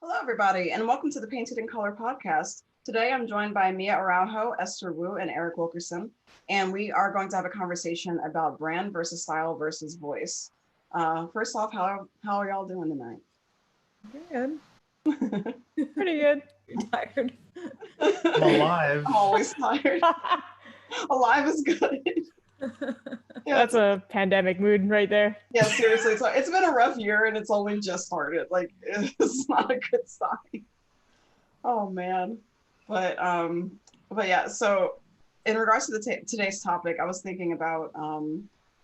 Hello, everybody, and welcome to the Painted in Color podcast. Today, I'm joined by Mia Araujo, Esther Wu, and Eric Wilkerson, and we are going to have a conversation about brand versus style versus voice. First off, how are y'all doing tonight? Good. Pretty good. You're tired. I'm alive. I'm always tired. Alive is good. Yeah, that's a pandemic mood right there. Yeah, seriously. So it's been a rough year and it's only just started. Like, it's not a good sign. Oh man. But yeah, so in regards to today's topic, I was thinking about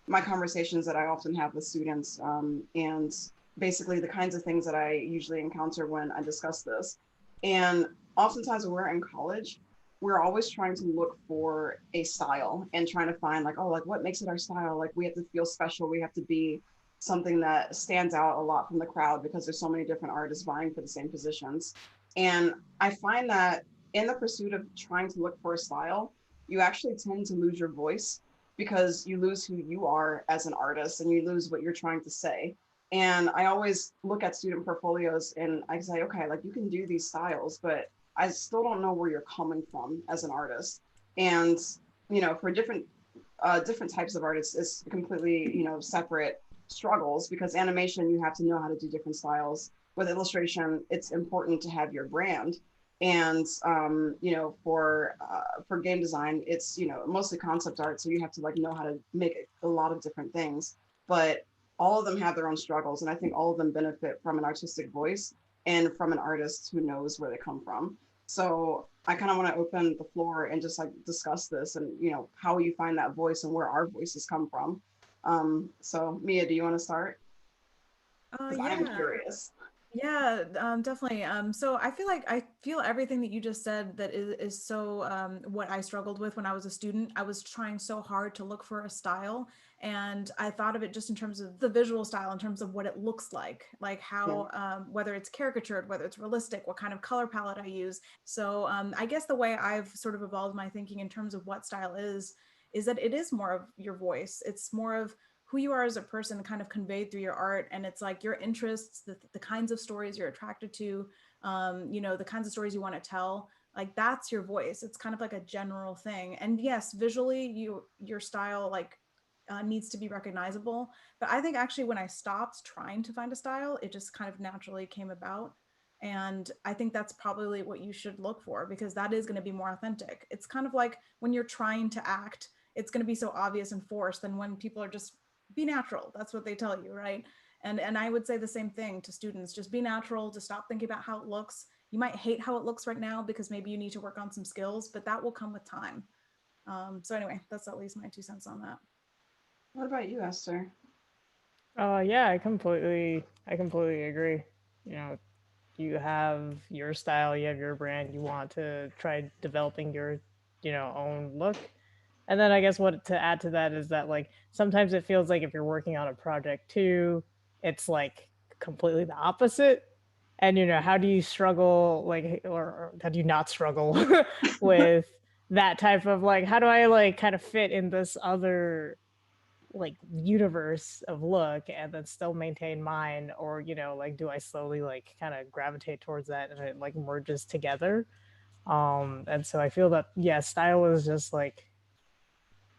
my conversations that I often have with students and basically the kinds of things that I usually encounter when I discuss this. And oftentimes when we're in college, we're always trying to look for a style and trying to find like, oh, like what makes it our style? Like we have to feel special. We have to be something that stands out a lot from the crowd because there's so many different artists vying for the same positions. And I find that in the pursuit of trying to look for a style, you actually tend to lose your voice because you lose who you are as an artist and you lose what you're trying to say. And I always look at student portfolios and I say, okay, like you can do these styles, but I still don't know where you're coming from as an artist. And, you know, for different types of artists, it's completely, you know, separate struggles because animation, you have to know how to do different styles. With illustration, it's important to have your brand. And, you know, for game design, it's, you know, mostly concept art. So you have to like know how to make a lot of different things, but all of them have their own struggles. And I think all of them benefit from an artistic voice and from an artist who knows where they come from. So I kind of want to open the floor and just like discuss this and, you know, how you find that voice and where our voices come from. So Mia, do you want to start? Yeah. I'm curious. Yeah, definitely. So I feel everything that you just said that is so what I struggled with when I was a student. I was trying so hard to look for a style, and I thought of it just in terms of the visual style, in terms of what it looks like how whether it's caricatured, whether it's realistic, what kind of color palette I use. So I guess the way I've sort of evolved my thinking in terms of what style is that it is more of your voice. It's more of who you are as a person kind of conveyed through your art, and it's like your interests, the kinds of stories you're attracted to, you know, the kinds of stories you want to tell, like that's your voice. It's kind of like a general thing. And yes, visually your style like needs to be recognizable, but I think actually when I stopped trying to find a style, it just kind of naturally came about. And I think that's probably what you should look for, because that is going to be more authentic. It's kind of like when you're trying to act, it's going to be so obvious and forced than when people are just be natural. That's what they tell you, right? And I would say the same thing to students. Just be natural, to stop thinking about how it looks. You might hate how it looks right now because maybe you need to work on some skills, but that will come with time. So anyway, that's at least my 2 cents on that. What about you, Esther? Yeah, I completely agree. You know, you have your style, you have your brand, you want to try developing your, own look. And then I guess what to add to that is that like sometimes it feels like if you're working on a project too, it's like completely the opposite. And how do you struggle like or how do you not struggle with that type of like how do I like kind of fit in this other like universe of look and then still maintain mine, or like do I slowly like kind of gravitate towards that and it like merges together. And so I feel that style is just like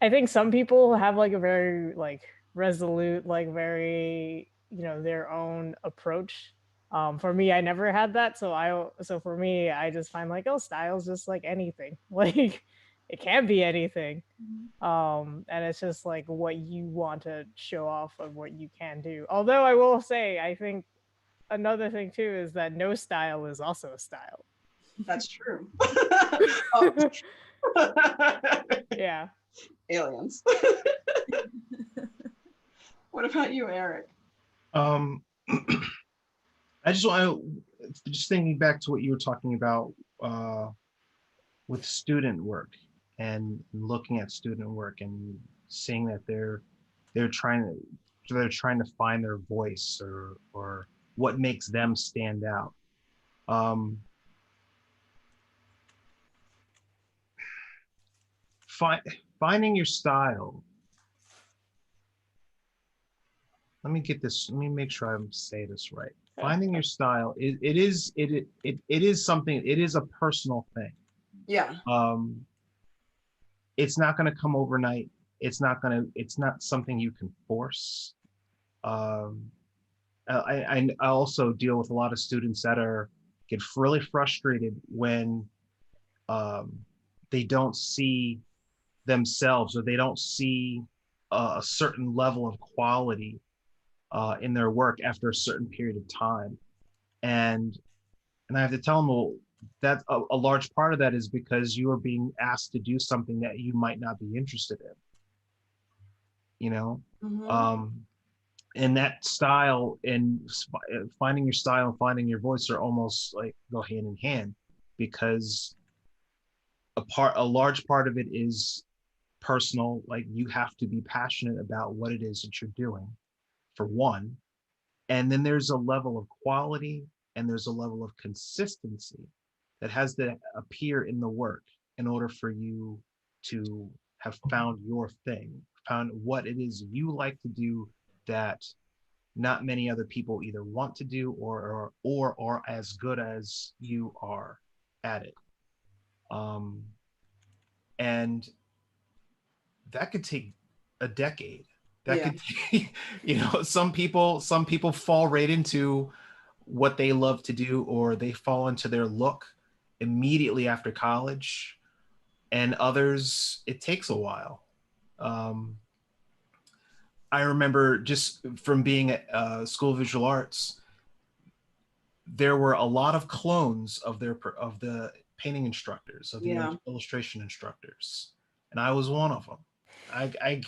I think some people have like a very like resolute, like very, their own approach. For me, I never had that. So for me, I just find like, oh, style's just like anything. Like it can be anything. And it's just like what you want to show off of what you can do. Although I will say, I think another thing too is that no style is also a style. That's true. Yeah. Aliens. What about you, Eric? I just want to just thinking back to what you were talking about with student work and looking at student work and seeing that they're trying to find their voice or what makes them stand out. Finding your style. Let me make sure I say this right. finding your style, it is something, it is a personal thing. Yeah. It's not going to come overnight. It's not something you can force. I also deal with a lot of students that get really frustrated when they don't see themselves, or they don't see a certain level of quality in their work after a certain period of time. And I have to tell them, well, that a large part of that is because you are being asked to do something that you might not be interested in, you know? And that style and finding your style and finding your voice are almost like go hand in hand, because a large part of it is personal. Like, you have to be passionate about what it is that you're doing, for one. And then there's a level of quality and there's a level of consistency that has to appear in the work in order for you to have found your thing, found what it is you like to do that not many other people either want to do or are as good as you are at it. And that could take a decade. That could take, some people fall right into what they love to do, or they fall into their look immediately after college, and others, it takes a while. I remember just from being at School of Visual Arts, there were a lot of clones of the painting instructors, of the illustration instructors, and I was one of them. I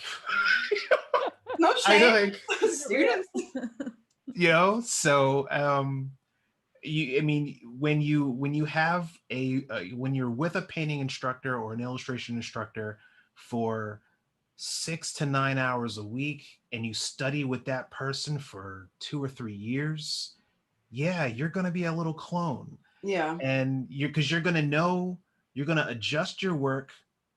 no shame. Students. So when you're with a painting instructor or an illustration instructor for 6 to 9 hours a week, and you study with that person for 2 or 3 years, you're going to be a little clone. And you're going to adjust your work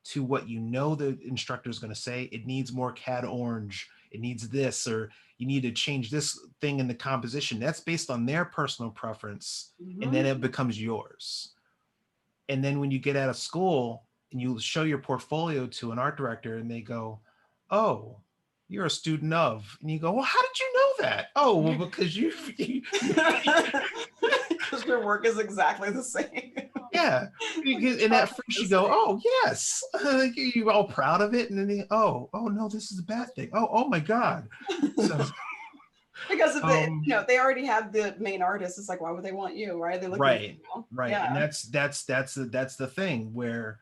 to what the instructor is going to say. It needs more cad orange, it needs this, or you need to change this thing in the composition. That's based on their personal preference, and then it becomes yours. And then when you get out of school and you show your portfolio to an art director, and they go, "Oh, you're a student of," and you go, "Well, how did you know that?" "Oh, well, because because your work is exactly the same." And at first you go, "Oh, yes," you're all proud of it, and then oh no, this is a bad thing. Oh my God. So because if they already have the main artist, it's like, why would they want you, right? They look right. And that's the thing where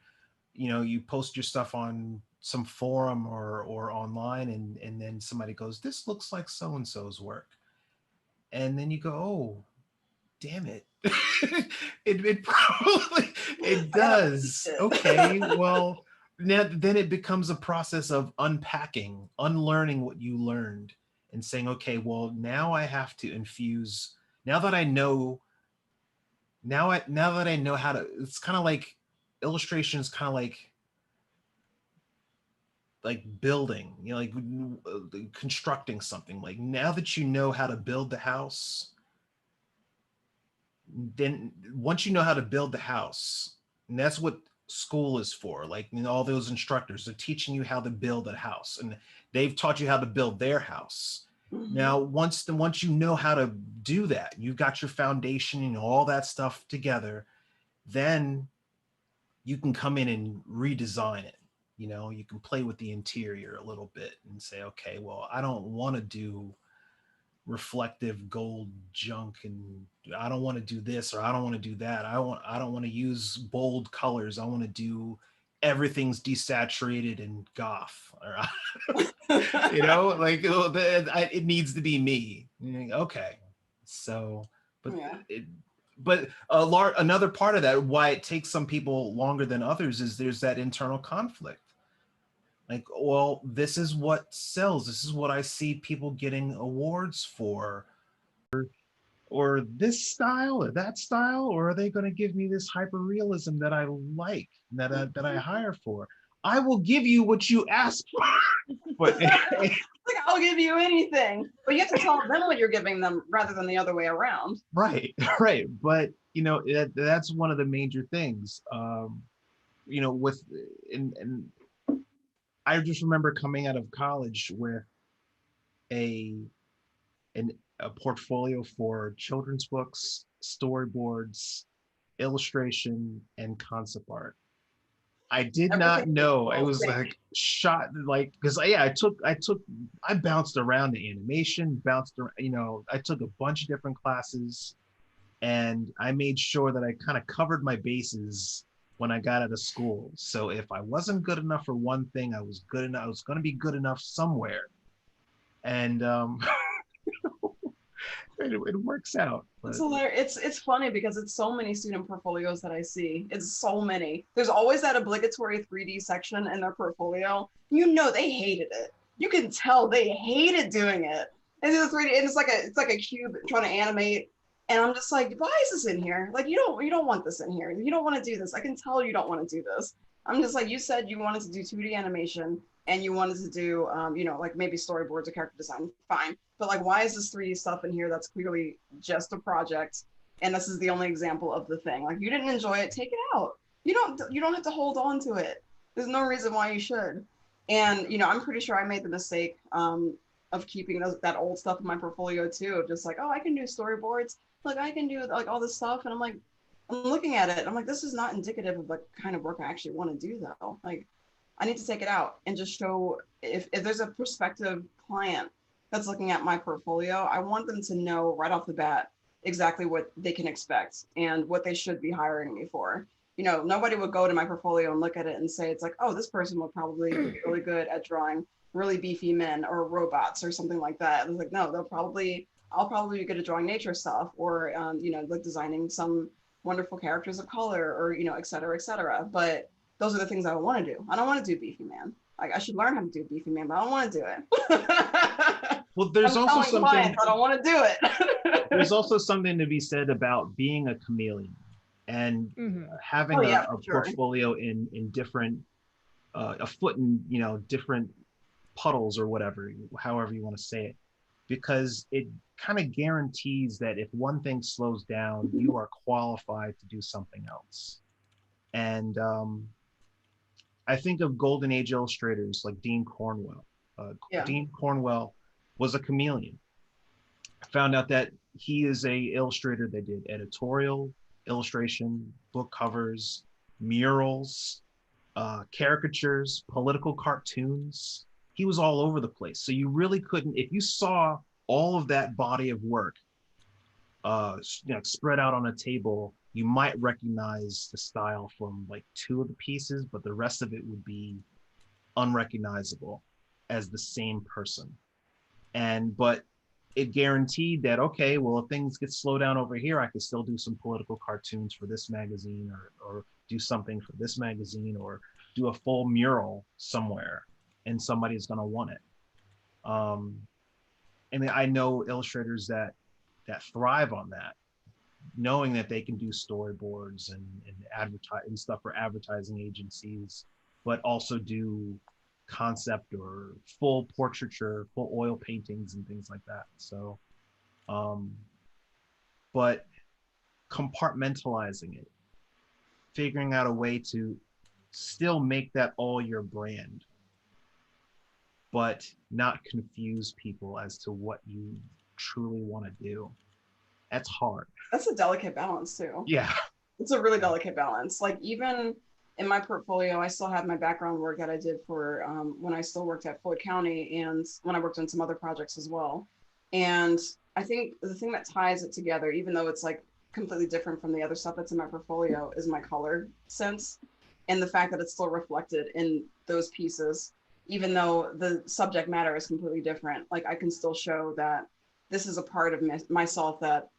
you post your stuff on some forum or online, and then somebody goes, "This looks like so and so's work," and then you go, "Oh, damn it." it probably does. Okay, well, then it becomes a process of unlearning what you learned, and saying, okay, well, now I have to infuse, now that I know how to, it's kind of like illustration is kind of like building, like constructing something. Like, now that you know how to build the house, then once you know how to build the house, and that's what school is for, like, all those instructors are teaching you how to build a house, and they've taught you how to build their house. Now, once you know how to do that, you've got your foundation and all that stuff together, then you can come in and redesign it. You can play with the interior a little bit and say, okay, well, I don't want to do reflective gold junk, and I don't want to do this, or I don't want to do that. I don't want to use bold colors. I want to do everything's desaturated and goth, or like, it needs to be me. Okay, so but another part of that, why it takes some people longer than others, is there's that internal conflict. Like, well, this is what sells. This is what I see people getting awards for. Or this style or that style, or are they going to give me this hyper realism that I like, that I hire for? I will give you what you ask for. But Like, I'll give you anything. But you have to tell them what you're giving them rather than the other way around. right, right. But that's one of the major things. With and I just remember coming out of college with a an, a portfolio for children's books, storyboards, illustration, and concept art. I did not Everything know. It was big. like shot like because I bounced around the animation, bounced around, I took a bunch of different classes and I made sure that I kind of covered my bases when I got out of school. So if I wasn't good enough for one thing, I was good enough. I was going to be good enough somewhere. And it works out. But It's hilarious. It's funny because it's so many student portfolios that I see. It's so many. There's always that obligatory 3D section in their portfolio. They hated it. You can tell they hated doing it. And the 3D, and it's like a cube trying to animate. And I'm just like, why is this in here? Like, you don't want this in here. You don't want to do this. I can tell you don't want to do this. I'm just like, you said you wanted to do 2D animation and you wanted to do, like maybe storyboards or character design. Fine. But like, why is this 3D stuff in here that's clearly just a project? And this is the only example of the thing. Like, you didn't enjoy it, take it out. You don't have to hold on to it. There's no reason why you should. And, I'm pretty sure I made the mistake of keeping that old stuff in my portfolio too. Of just like, oh, I can do storyboards. Like, I can do like all this stuff. And I'm looking at it. I'm like, this is not indicative of the kind of work I actually want to do though. Like, I need to take it out and just show if there's a prospective client that's looking at my portfolio, I want them to know right off the bat exactly what they can expect and what they should be hiring me for. Nobody would go to my portfolio and look at it and say, it's like, oh, this person will probably be really good at drawing really beefy men or robots or something like that. And it's like, no, I'll probably be good at drawing nature stuff or, like designing some wonderful characters of color or, et cetera, et cetera. But those are the things I want to do. I don't want to do beefy man. Like, I should learn how to do beefy man, but I don't want to do it. Well, there's also something I don't want to do it. There's also something to be said about being a chameleon and having a sure. portfolio in different a foot in different puddles or whatever, however you want to say it, because it kind of guarantees that if one thing slows down, you are qualified to do something else. And I think of golden age illustrators like Dean Cornwell. Dean Cornwell was a chameleon. I found out that he is a illustrator that did editorial, illustration, book covers, murals, caricatures, political cartoons. He was all over the place. So you really couldn't, if you saw all of that body of work spread out on a table, you might recognize the style from like two of the pieces, but the rest of it would be unrecognizable as the same person. But it guaranteed that, okay, well, if things get slowed down over here, I could still do some political cartoons for this magazine or do something for this magazine or do a full mural somewhere and somebody's going to want it. I know illustrators that thrive on that, knowing that they can do storyboards and advertise and stuff for advertising agencies, but also do concept or full portraiture, full oil paintings and things like that. So, but compartmentalizing it, figuring out a way to still make that all your brand, but not confuse people as to what you truly want to do. That's hard. That's a delicate balance too. Yeah. It's a really delicate balance. Like, even in my portfolio, I still have my background work that I did for when I still worked at Floyd County and when I worked on some other projects as well. And I think the thing that ties it together, even though it's like completely different from the other stuff that's in my portfolio, is my color sense and the fact that it's still reflected in those pieces, even though the subject matter is completely different. Like, I can still show that this is a part of myself that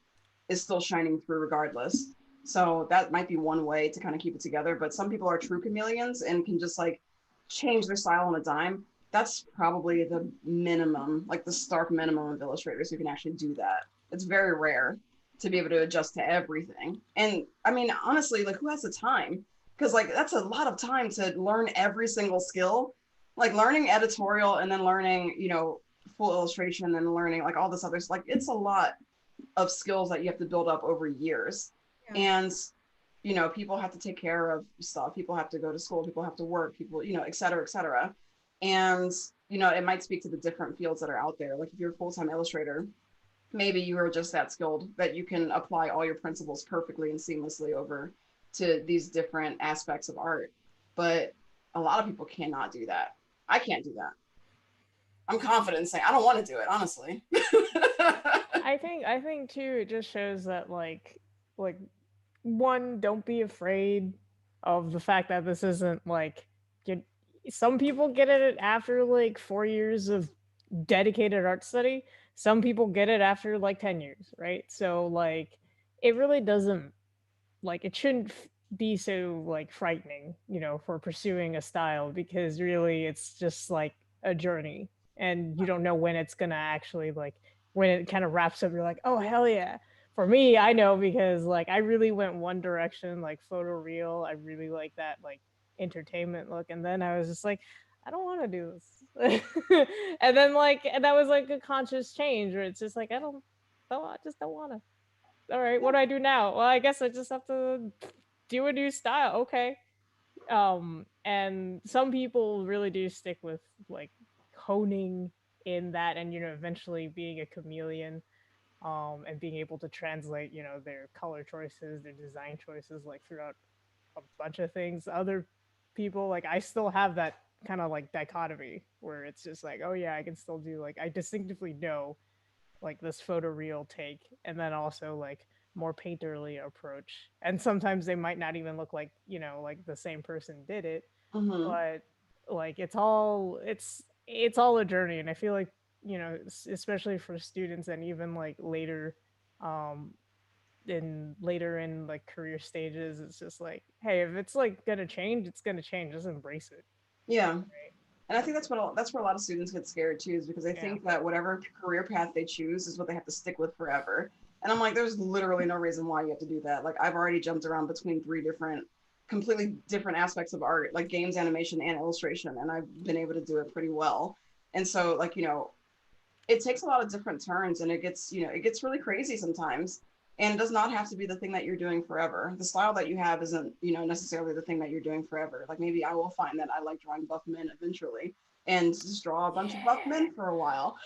is still shining through regardless. So that might be one way to kind of keep it together. But some people are true chameleons and can just like change their style on a dime. That's probably the minimum, like the stark minimum of illustrators who can actually do that. It's very rare to be able to adjust to everything. And I mean, honestly, like, who has the time? because like that's a lot of time to learn every single skill, like learning editorial and then learning, you know, full illustration and then learning like all this other stuff. Like it's a lot of skills that you have to build up over years. Yeah. And you know, people have to take care of stuff, people have to go to school, people have to work, people, you know, et cetera, et cetera. And you know, it might speak to the different fields that are out there. Like if you're a full-time illustrator, maybe you are just that skilled that you can apply all your principles perfectly and seamlessly over to these different aspects of art. But a lot of people cannot do that. I can't do that. I'm confident in saying I don't want to do it, honestly. I think too, it just shows that like one, don't be afraid of the fact that this isn't like some people get it after like 4 years of dedicated art study. Some people get it after like 10 years, right? So like it really doesn't, like it shouldn't be so like frightening, you know, for pursuing a style, because really it's just like a journey, and you don't know when it's gonna actually like, when it kind of wraps up, you're like, oh hell yeah. For me, I know, because like I really went one direction, like photoreal. I really like that like entertainment look, and then I was just like, I don't want to do this. And then like, and that was like a conscious change where it's just like, I just don't want to. All right, what do I do now? Well, I guess I just have to do a new style. Okay. And some people really do stick with like honing in that, and you know, eventually being a chameleon, and being able to translate, you know, their color choices, their design choices, like throughout a bunch of things. Other people, like I still have that kind of like dichotomy where it's just like, oh yeah, I can still do, like I distinctively know like this photoreal take, and then also like more painterly approach. And sometimes they might not even look like, you know, like the same person did it, Mm-hmm. but like it's all a journey. And I feel like, you know, especially for students, and even like um later in like career stages, it's just like, hey, if it's like gonna change, it's gonna change, just embrace it. Yeah. Right? And I think that's where a lot of students get scared too, is because they Yeah. think that whatever career path they choose is what they have to stick with forever. And I'm like, there's literally no reason why you have to do that. Like I've already jumped around between three completely different aspects of art, like games, animation, and illustration, and I've been able to do it pretty well. And so, like, you know, it takes a lot of different turns, and it gets, you know, it gets really crazy sometimes. And it does not have to be the thing that you're doing forever. The style that you have isn't, you know, necessarily the thing that you're doing forever. Like maybe I will find that I like drawing buff men eventually and just draw a bunch of buff men for a while.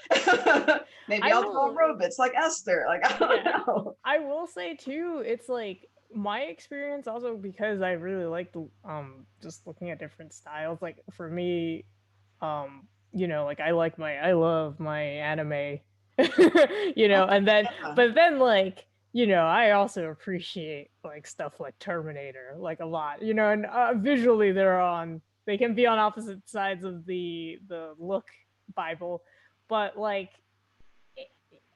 Maybe I'll draw robots like Esther. Like I don't know. I will say too, it's like my experience also, because I really like just looking at different styles. Like for me, you know, like I love my anime, you know, and then Yeah. but then like, you know, I also appreciate like stuff like Terminator like a lot, you know, and visually they can be on opposite sides of the look Bible, but like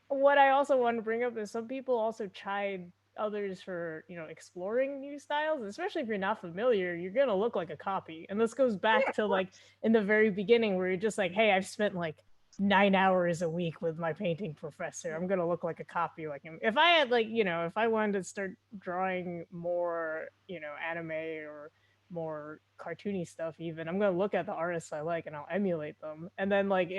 what I also want to bring up is some people also chide others for, you know, exploring new styles, especially if you're not familiar, you're gonna look like a copy. And this goes back to like in the very beginning where you're just like, hey, I've spent like 9 hours a week with my painting professor, I'm gonna look like a copy like him. If I had like, you know, if I wanted to start drawing more, you know, anime or more cartoony stuff even, I'm gonna look at the artists I like and I'll emulate them. And then like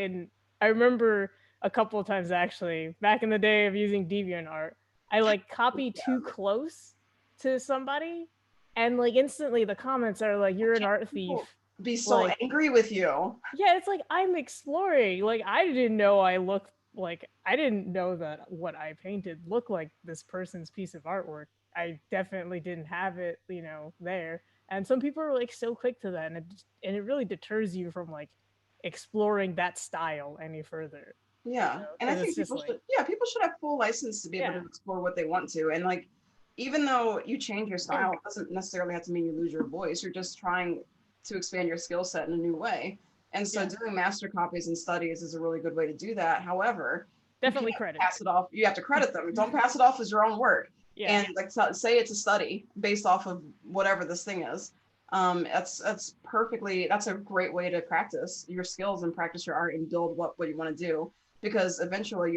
I remember a couple of times actually back in the day of using DeviantArt, I like copy too close to somebody, and like instantly the comments are like, you're an art thief. Be so like, angry with you. Yeah, it's like I'm exploring. Like I didn't know that what I painted looked like this person's piece of artwork. I definitely didn't have it, you know, there. And some people are like so quick to that, and it really deters you from like exploring that style any further. Yeah. You know? And I 'Cause think it's just people should have full license to be able to explore what they want to. And like, even though you change your style, it doesn't necessarily have to mean you lose your voice. You're just trying to expand your skill set in a new way. And so doing master copies and studies is a really good way to do that. However, definitely you can't credit pass it off. You have to credit them. Don't pass it off as your own work. Yeah. And like say it's a study based off of whatever this thing is. That's a great way to practice your skills and practice your art and build what you want to do. Because eventually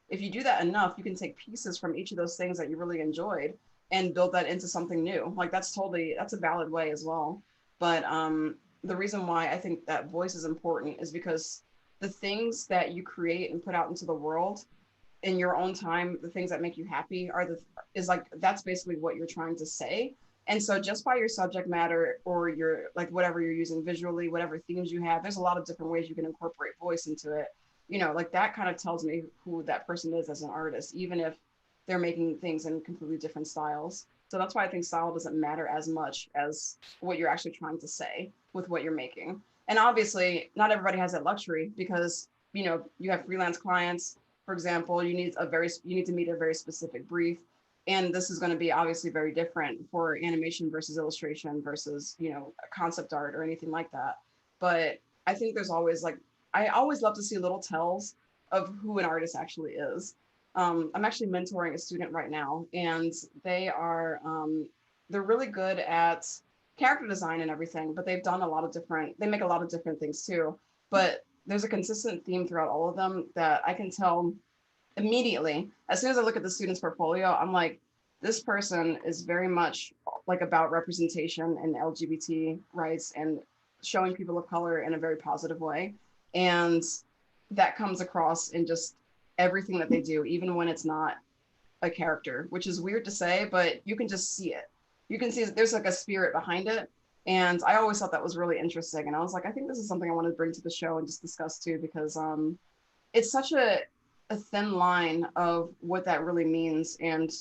if you do that enough, you can take pieces from each of those things that you really enjoyed and build that into something new. Like that's a valid way as well. But the reason why I think that voice is important is because the things that you create and put out into the world in your own time, the things that make you happy that's basically what you're trying to say. And so just by your subject matter or your like whatever you're using visually, whatever themes you have, there's a lot of different ways you can incorporate voice into it. Like that kind of tells me who that person is as an artist, even if they're making things in completely different styles. So that's why I think style doesn't matter as much as what you're actually trying to say with what you're making. And obviously, not everybody has that luxury because, you have freelance clients, for example, you need to meet a very specific brief. And this is going to be obviously very different for animation versus illustration versus, concept art or anything like that. But I think there's always I always love to see little tells of who an artist actually is. I'm actually mentoring a student right now, and they're really good at character design and everything, but they make a lot of different things too. But there's a consistent theme throughout all of them that I can tell immediately. As soon as I look at the student's portfolio, I'm like, this person is very much like about representation and LGBT rights and showing people of color in a very positive way. And that comes across in just everything that they do, even when it's not a character, which is weird to say, but you can just see it. You can see there's like a spirit behind it. And I always thought that was really interesting. And I was like, I think this is something I want to bring to the show and just discuss too, because it's such a thin line of what that really means. And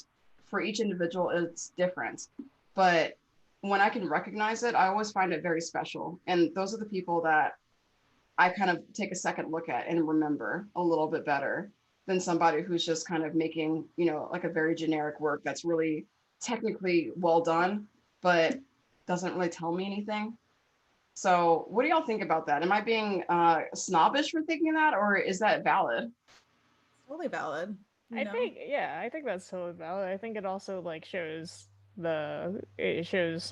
for each individual, it's different. But when I can recognize it, I always find it very special. And those are the people that I kind of take a second look at and remember a little bit better than somebody who's just kind of making, like a very generic work that's really technically well done, but doesn't really tell me anything. So what do y'all think about that? Am I being snobbish for thinking that, or is that valid? Totally valid. I think that's totally valid. I think it also shows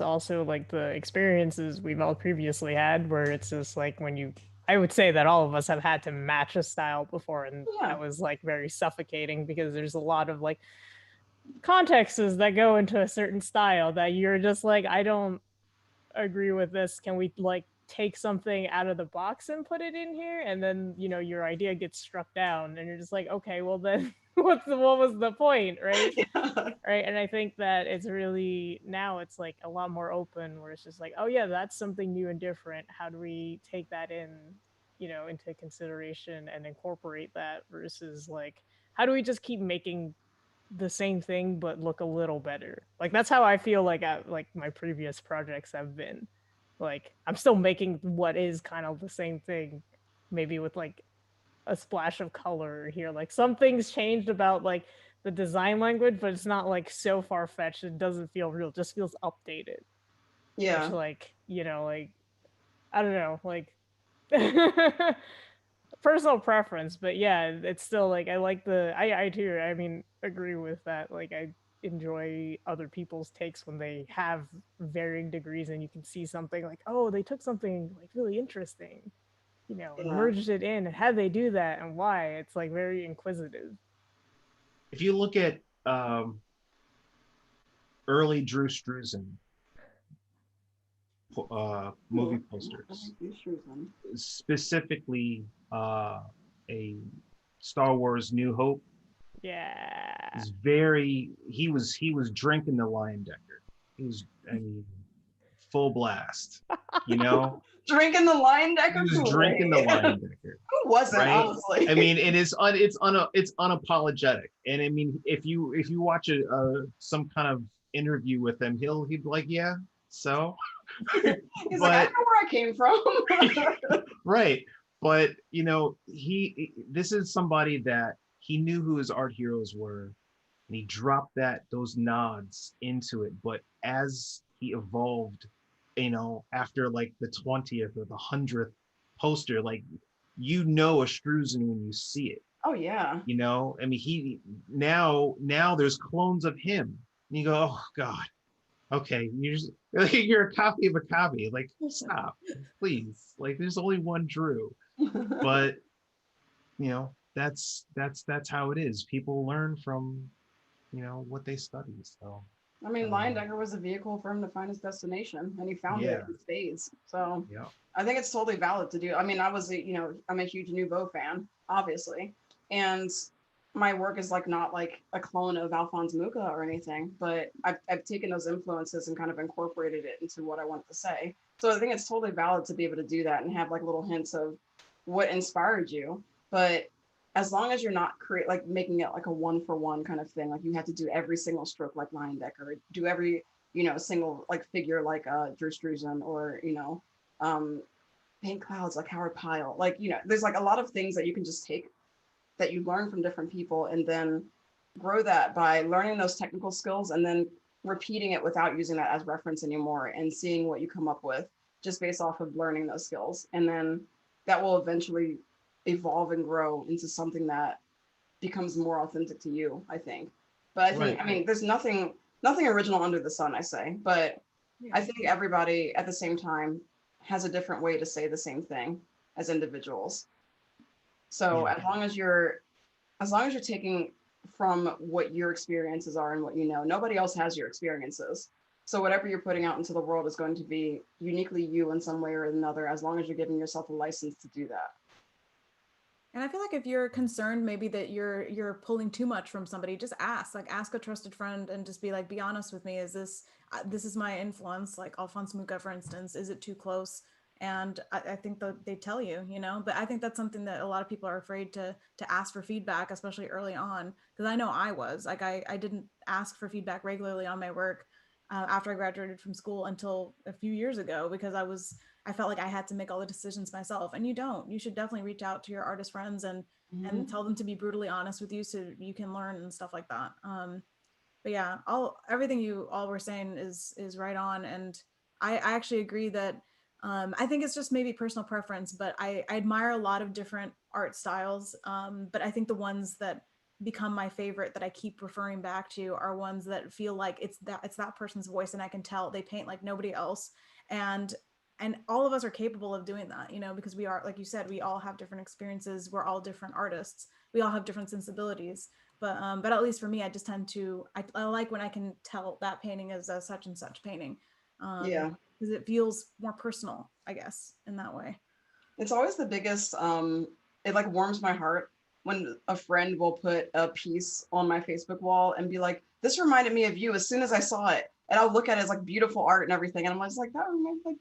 also the experiences we've all previously had where it's just I would say that all of us have had to match a style before, and that was very suffocating because there's a lot of contexts that go into a certain style that you're just I don't agree with this. Can we take something out of the box and put it in here? And then your idea gets struck down and you're just okay, well then what was the point, right? Yeah. Right. And I think that it's really now it's a lot more open where it's just oh yeah, that's something new and different. How do we take that into consideration and incorporate that versus how do we just keep making the same thing but look a little better? That's how I feel my previous projects have been. I'm still making what is kind of the same thing, maybe with a splash of color here. Some things changed about the design language, but it's not so far-fetched. It doesn't feel real, it just feels updated. Yeah. Which I don't know, personal preference, but yeah, it's still I too, I mean, agree with that. I enjoy other people's takes when they have varying degrees and you can see something oh, they took something really interesting, and merged it in, and how they do that and why. It's very inquisitive. If you look at early Drew Struzan movie posters, specifically a Star Wars New Hope. Yeah. He was drinking the Lion Decker. He was, full blast, Drinking the Lion Decker. He was drinking the Lion Decker. Who wasn't, right? honestly? It's unapologetic. And I mean, if you watch some kind of interview with him, he'd be like, yeah, so. He's I know where I came from. Right. But this is somebody that he knew who his art heroes were, and he dropped those nods into it. But as he evolved, after the 20th or the 100th poster, a Struzan when you see it. Oh yeah. I mean, he now there's clones of him, and you go, oh God, okay, you're a copy of a copy. Stop, please. There's only one Drew. But that's how it is. People learn from what they study. So I mean, Leyendecker was a vehicle for him to find his destination, and he found it in spades. So Yeah. I think it's totally valid to do. I mean, I'm a huge Nouveau fan, obviously, and my work is like not like a clone of Alphonse Mucha or anything, but I've taken those influences and kind of incorporated it into what I wanted to say. So I think it's totally valid to be able to do that and have like little hints of what inspired you. But as long as you're not making it like a one for one kind of thing, like you have to do every single stroke like Leyendecker, do every single like figure like Drew Struzan, or paint clouds like Howard Pyle. Like there's like a lot of things that you can just take that you learn from different people and then grow that by learning those technical skills and then repeating it without using that as reference anymore and seeing what you come up with just based off of learning those skills. And then that will eventually evolve and grow into something that becomes more authentic to you, I think. But I think, I mean, there's nothing original under the sun, I say, but I think everybody at the same time has a different way to say the same thing as individuals. So as long as you're taking from what your experiences are and what nobody else has your experiences. So whatever you're putting out into the world is going to be uniquely you in some way or another, as long as you're giving yourself a license to do that. And I feel like if you're concerned maybe that you're pulling too much from somebody, just ask a trusted friend and just be honest with me. Is this is my influence, like Alphonse Mucha, for instance, is it too close? And I think that they tell you, but I think that's something that a lot of people are afraid to ask for feedback, especially early on. Because I know I was like, I didn't ask for feedback regularly on my work after I graduated from school until a few years ago, because I felt like I had to make all the decisions myself. And you should definitely reach out to your artist friends and tell them to be brutally honest with you so you can learn and stuff like that. But yeah, everything you all were saying is right on. And I actually agree that I think it's just maybe personal preference, but I admire a lot of different art styles. But I think the ones that become my favorite that I keep referring back to are ones that feel like it's that person's voice, and I can tell they paint like nobody else. And all of us are capable of doing that, because we are, like you said, we all have different experiences. We're all different artists. We all have different sensibilities. But at least for me, I just tend to, I like when I can tell that painting is a such and such painting. Because it feels more personal, I guess, in that way. It's always the biggest, it like warms my heart when a friend will put a piece on my Facebook wall and be like, this reminded me of you as soon as I saw it. And I'll look at it as like beautiful art and everything. And I'm just like, that reminds like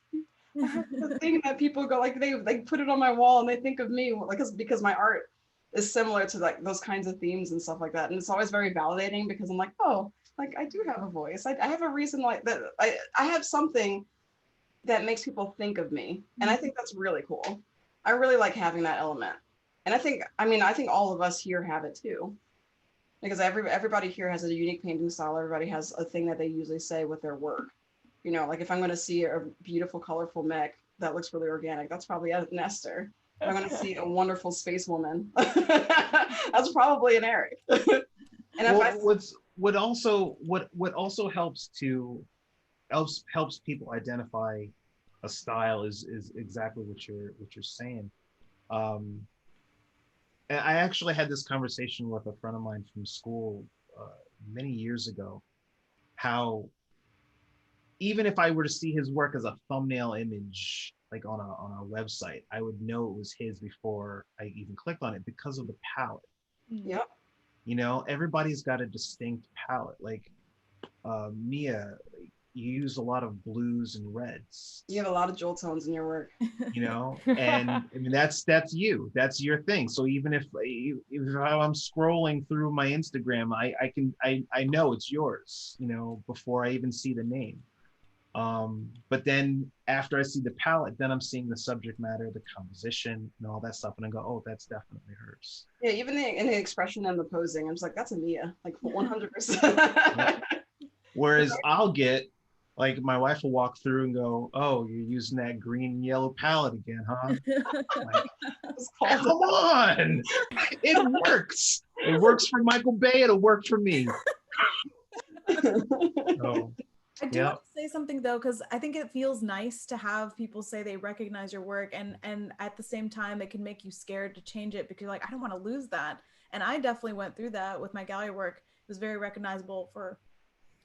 I have the thing that people go like they put it on my wall and they think of me like because my art is similar to like those kinds of themes and stuff like that. And it's always very validating because I'm like, oh, like I do have a voice. I have a reason like that. I have something that makes people think of me. And I think that's really cool. I really like having that element. And I think all of us here have it too. Because everybody here has a unique painting style. Everybody has a thing that they usually say with their work. Like if I'm going to see a beautiful, colorful mech that looks really organic, that's probably an Esther. If I'm going to see a wonderful space woman, that's probably an Eric. And what also helps people identify a style is exactly what you're saying. And I actually had this conversation with a friend of mine from school many years ago, how even if I were to see his work as a thumbnail image, like on a website, I would know it was his before I even clicked on it because of the palette. Yep. Everybody's got a distinct palette. Like Mia, you use a lot of blues and reds. You have a lot of jewel tones in your work. And I mean that's you. That's your thing. So even if I'm scrolling through my Instagram, I know it's yours, before I even see the name. But then after I see the palette, then I'm seeing the subject matter, the composition, and all that stuff, and I go, oh, that's definitely hers. Yeah, even in the expression and the posing, I'm just like, that's a Mia, like 100%. Yeah. Whereas I'll get, like, my wife will walk through and go, oh, you're using that green and yellow palette again, huh? Like, come on, it works. It works for Michael Bay. It'll work for me. So, I do want to say something though, because I think it feels nice to have people say they recognize your work, and at the same time it can make you scared to change it because you're like, I don't want to lose that. And I definitely went through that with my gallery work. It was very recognizable for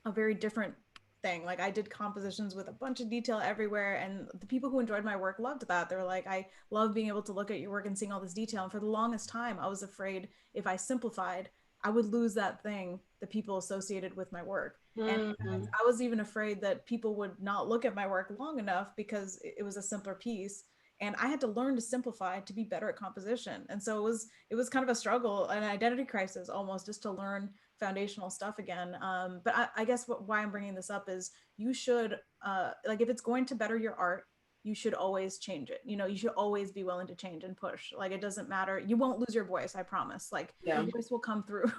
a very different thing. Like I did compositions with a bunch of detail everywhere, and the people who enjoyed my work loved that. They were like, I love being able to look at your work and seeing all this detail. And for the longest time, I was afraid if I simplified, I would lose that thing that people associated with my work. And I was even afraid that people would not look at my work long enough because it was a simpler piece. And I had to learn to simplify to be better at composition. And so it was kind of a struggle, an identity crisis almost, just to learn foundational stuff again. But I guess why I'm bringing this up is you should, like, if it's going to better your art, you should always change it. You know, you should always be willing to change and push. Like, it doesn't matter. You won't lose your voice, I promise. Like, your voice will come through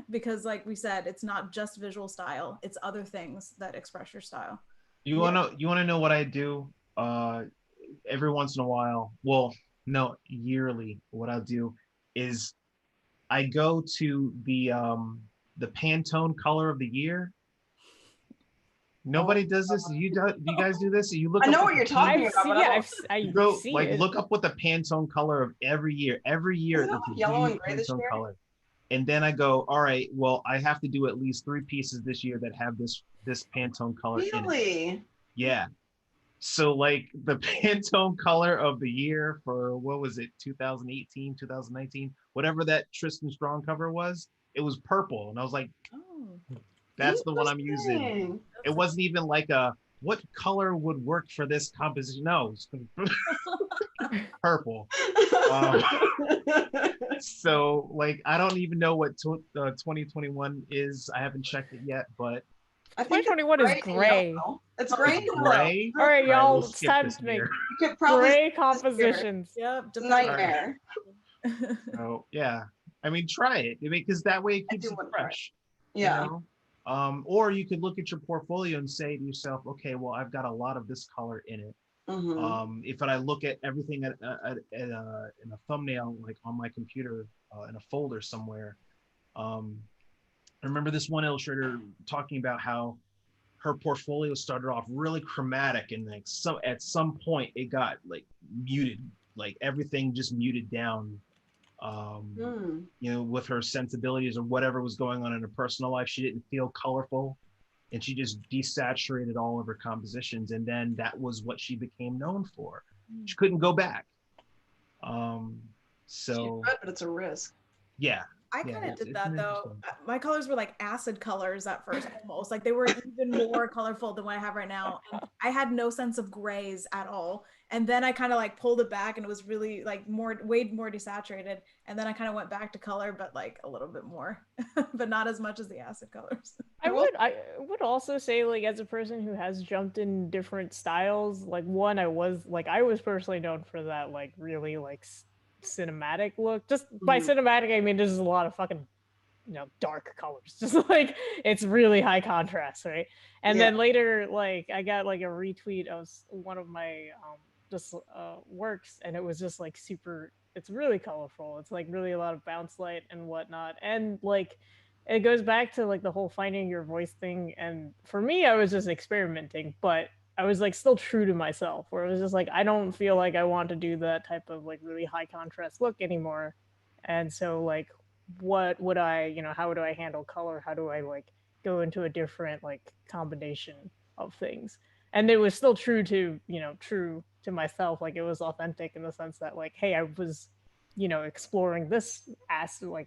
because, like we said, it's not just visual style. It's other things that express your style. You wanna know what I do? Every once in a while, well, no, yearly, what I'll do is I go to the Pantone color of the year. Nobody does this. Do you guys do this? You look. I know what you're talking about. Look up what the Pantone color of every year. Every year, it's a yellow and gray this year. Color. And then I go, all right, well, I have to do at least 3 pieces this year that have this Pantone color in it. Really? Yeah. So like the Pantone color of the year for, what was it, 2018, 2019, whatever that Tristan Strong cover was, it was purple. And I was like, oh, that's the one I'm using. It wasn't even like what color would work for this composition? No, purple. So like, I don't even know what 2021 is. I haven't checked it yet, but I think 2021 is gray. It's gray. Gray. All right, y'all. It's time to make gray compositions. Yep. Nightmare. Oh yeah. I mean, try it. Because that way it keeps it fresh. Yeah. You know? Or you could look at your portfolio and say to yourself, okay, well, I've got a lot of this color in it. If I look at everything in a thumbnail, like on my computer in a folder somewhere, I remember this one illustrator talking about how her portfolio started off really chromatic, and like at some point it got like muted, like everything just muted down. You know, with her sensibilities or whatever was going on in her personal life, she didn't feel colorful, and she just desaturated all of her compositions, and then that was what she became known for. She couldn't go back. So, but it's a risk. Yeah. I kind of did that though. My colors were like acid colors at first, almost like they were even more colorful than what I have right now. And I had no sense of grays at all. And then I kind of like pulled it back, and it was really like way more desaturated. And then I kind of went back to color, but like a little bit more, but not as much as the acid colors. I would also say, like, as a person who has jumped in different styles, like I was personally known for that, like really like cinematic look. Just by cinematic, I mean there's a lot of fucking, you know, dark colors. Just like it's really high contrast, right? And then later, like I got like a retweet of one of my works, and it was just like super. It's really colorful. It's like really a lot of bounce light and whatnot, and like it goes back to like the whole finding your voice thing. And for me, I was just experimenting, but I was like still true to myself, where it was just like, I don't feel like I want to do that type of like really high contrast look anymore. And so like, what would I, you know, how do I handle color? How do I like go into a different like combination of things? And it was still true to, you know, true to myself. Like it was authentic in the sense that like, hey, I was, you know, exploring this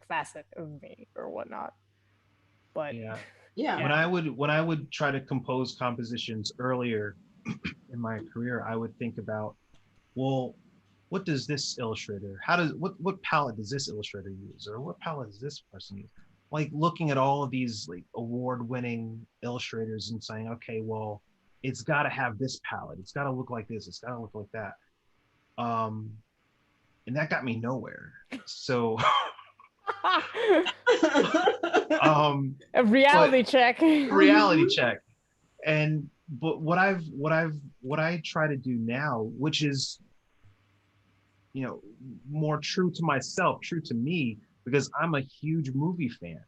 facet of me or whatnot. But yeah. When I would try to compose compositions earlier in my career, I would think about, well, what does this illustrator, what palette does this illustrator use, or what palette does this person use? Like looking at all of these like award-winning illustrators and saying, okay, well, it's got to have this palette, it's got to look like this, it's got to look like that, and that got me nowhere. So. A reality check. But what I try to do now, which is, you know, more true to myself, true to me, because I'm a huge movie fan,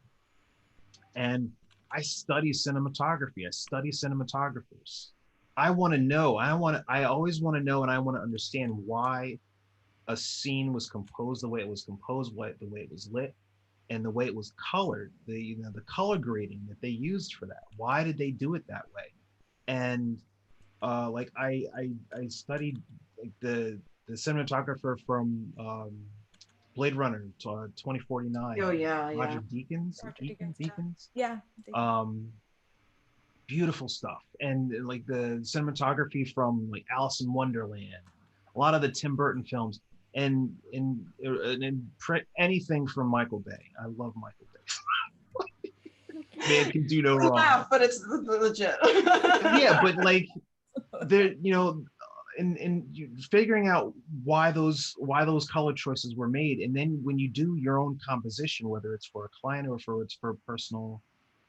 and I study cinematography. I study cinematographers. I want to know. I always want to know, and I want to understand why a scene was composed the way it was composed, the way it was lit. and the way it was colored, the color grading that they used for that. Why did they do it that way? And like I studied like the cinematographer from Blade Runner 2049. Oh yeah, Roger yeah. Deakins. Roger Deakins, yeah. Deakins. Yeah. Beautiful stuff, and like the cinematography from like Alice in Wonderland, a lot of the Tim Burton films, and anything from Michael Bay. I love Michael Bay. Man can do no wrong. Yeah, but it's legit. Yeah, but like there, in figuring out why those color choices were made, and then when you do your own composition, whether it's for a client or for personal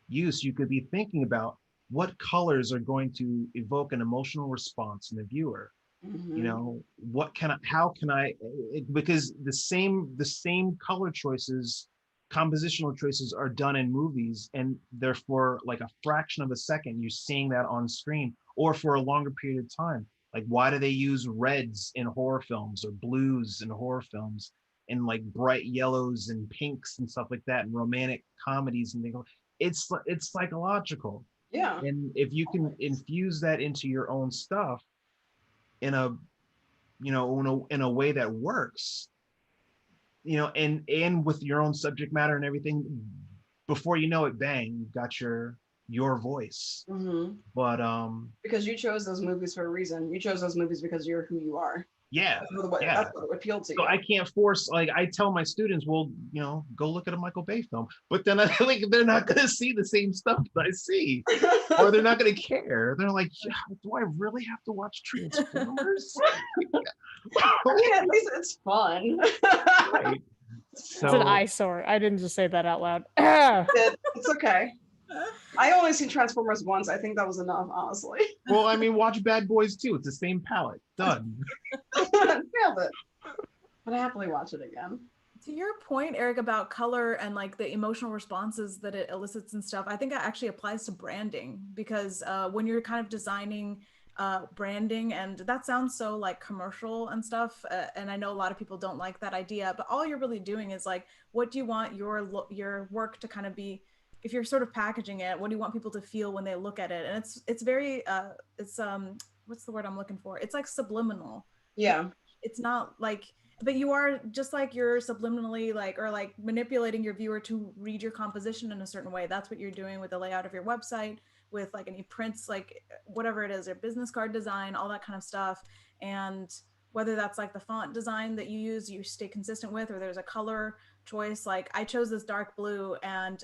use, you could be thinking about what colors are going to evoke an emotional response in the viewer. How can I, because the same color choices, compositional choices are done in movies, and therefore like a fraction of a second you're seeing that on screen, or for a longer period of time. Like, why do they use reds in horror films or blues in horror films, and like bright yellows and pinks and stuff like that in romantic comedies and things? It's psychological. Yeah. And if you can infuse that into your own stuff in a way that works, and with your own subject matter and everything, before you know it, bang, you've got your voice. But because you chose those movies for a reason. You chose those movies because you're who you are. Yeah, that's what appealed to you. So I can't force, like, I tell my students, well, go look at a Michael Bay film, but then they're not going to see the same stuff that I see, or they're not going to care. They're like, yeah, do I really have to watch Transformers? I mean, at least it's fun. Right. So, it's an eyesore. I didn't just say that out loud. It's okay. I only seen Transformers once. I think that was enough, honestly. Well, I mean, watch Bad Boys too. It's the same palette. Done. Nailed it. But I happily watch it again. To your point, Eric, about color and like the emotional responses that it elicits and stuff, I think that actually applies to branding, because when you're kind of designing branding, and that sounds so like commercial and stuff, and I know a lot of people don't like that idea, but all you're really doing is like, what do you want your work to kind of be? If you're sort of packaging it, what do you want people to feel when they look at it? And it's very what's the word I'm looking for? It's like subliminal. Yeah. It's not like, but you are just like, you're subliminally like, or like manipulating your viewer to read your composition in a certain way. That's what you're doing with the layout of your website, with like any prints, like whatever it is, your business card design, all that kind of stuff. And whether that's like the font design that you use, you stay consistent with, or there's a color choice. Like I chose this dark blue, and